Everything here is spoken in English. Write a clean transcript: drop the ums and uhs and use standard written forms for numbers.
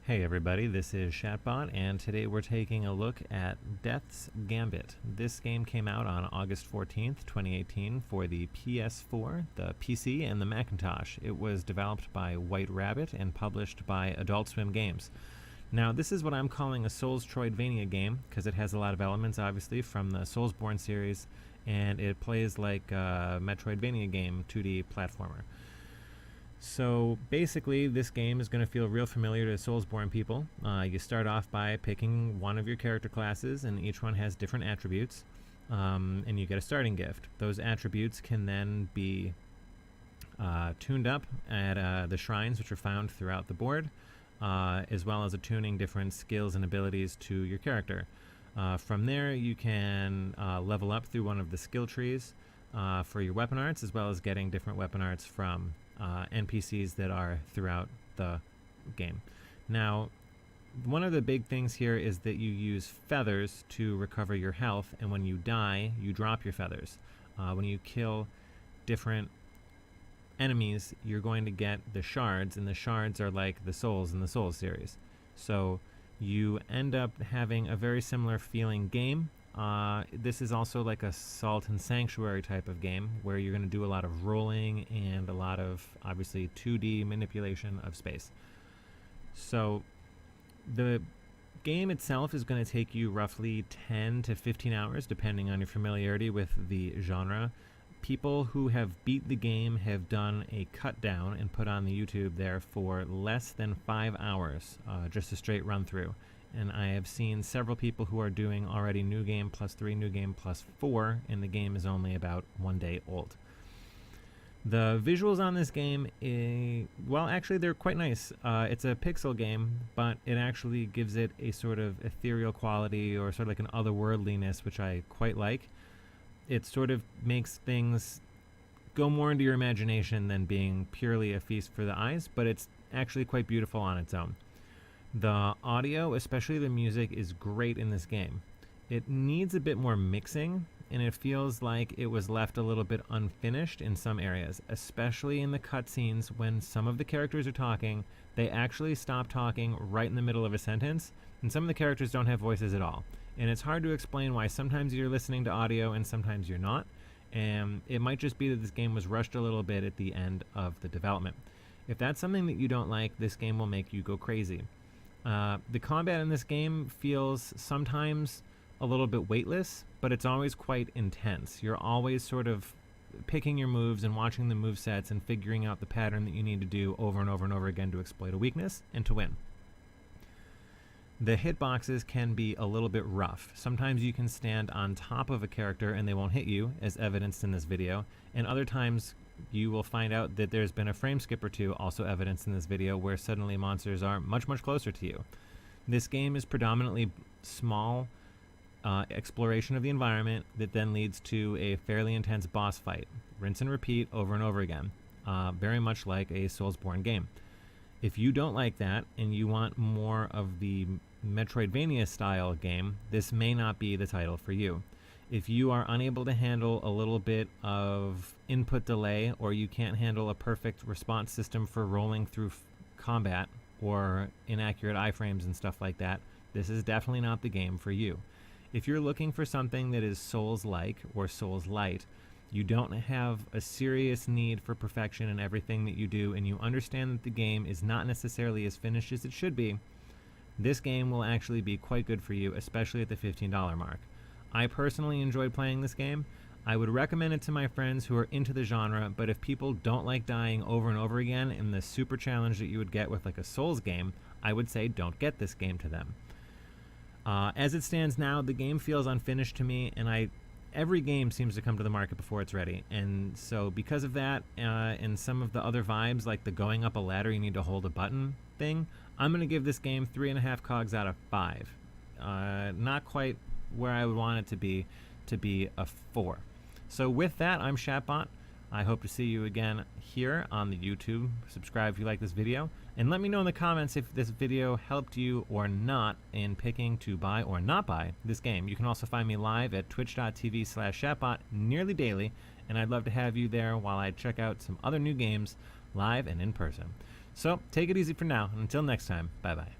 Hey everybody, this is Shatbot, and today we're taking a look at Death's Gambit. This game came out on August 14th, 2018 for the PS4, the PC, and the Macintosh. It was developed by White Rabbit and published by Adult Swim Games. Now, this is what I'm calling a Soulstroidvania game, because it has a lot of elements, obviously, from the Soulsborne series, and it plays like a Metroidvania game, 2D platformer. So basically, this game is going to feel real familiar to Soulsborne people. You start off by picking one of your character classes, and each one has different attributes, and you get a starting gift. Those attributes can then be tuned up at the shrines, which are found throughout the board, as well as attuning different skills and abilities to your character. From there, you can level up through one of the skill trees for your weapon arts, as well as getting different weapon arts from NPCs that are throughout the game. Now, one of the big things here is that you use feathers to recover your health, and when you die, you drop your feathers. When you kill different enemies, you're going to get the shards, and the shards are like the souls in the Souls series. So you end up having a very similar feeling game. This is also like a Salt and Sanctuary type of game where you're going to do a lot of rolling and a lot of, obviously, 2D manipulation of space. So the game itself is going to take you roughly 10 to 15 hours, depending on your familiarity with the genre. People who have beat the game have done a cut down and put on the YouTube there for less than 5 hours, just a straight run through. And I have seen several people who are doing already New Game plus 3, New Game plus 4, and the game is only about 1 day old. The visuals on this game, well, actually they're quite nice. It's a pixel game, but it actually gives it a sort of ethereal quality, or sort of like an otherworldliness, which I quite like. It sort of makes things go more into your imagination than being purely a feast for the eyes, but it's actually quite beautiful on its own. The audio, especially the music, is great in this game. It needs a bit more mixing, and it feels like it was left a little bit unfinished in some areas, especially in the cutscenes when some of the characters are talking. They actually stop talking right in the middle of a sentence, and some of the characters don't have voices at all. And it's hard to explain why sometimes you're listening to audio and sometimes you're not, and it might just be that this game was rushed a little bit at the end of the development. If that's something that you don't like, this game will make you go crazy. The combat in this game feels sometimes a little bit weightless, but it's always quite intense. You're always sort of picking your moves and watching the move sets and figuring out the pattern that you need to do over and over and over again to exploit a weakness and to win. The hitboxes can be a little bit rough. Sometimes you can stand on top of a character and they won't hit you, as evidenced in this video, and other times you will find out that there's been a frame skip or two, also evidenced in this video, where suddenly monsters are much closer to you. This game is predominantly small exploration of the environment that then leads to a fairly intense boss fight. Rinse and repeat over and over again, very much like a Soulsborne game. If you don't like that and you want more of the Metroidvania style game, this may not be the title for you. If you are unable to handle a little bit of input delay, or you can't handle a perfect response system for rolling through combat, or inaccurate iframes and stuff like that, this is definitely not the game for you. If you're looking for something that is Souls-like or Souls-light, you don't have a serious need for perfection in everything that you do, and you understand that the game is not necessarily as finished as it should be, this game will actually be quite good for you, especially at the $15 mark. I personally enjoyed playing this game. I would recommend it to my friends who are into the genre, but if people don't like dying over and over again and the super challenge that you would get with like a Souls game, I would say don't get this game to them. As it stands now, the game feels unfinished to me, and every game seems to come to the market before it's ready. And so because of that, and some of the other vibes, like the going up a ladder, you need to hold a button thing, I'm going to give this game 3.5 cogs out of 5. Not quite where I would want it to be a 4. So with that, I'm Shatbot. I hope to see you again here on the YouTube. Subscribe if you like this video, and let me know in the comments if this video helped you or not in picking to buy or not buy this game. You can also find me live at twitch.tv/Shatbot nearly daily, and I'd love to have you there while I check out some other new games live and in person. So take it easy for now, and until next time, bye bye.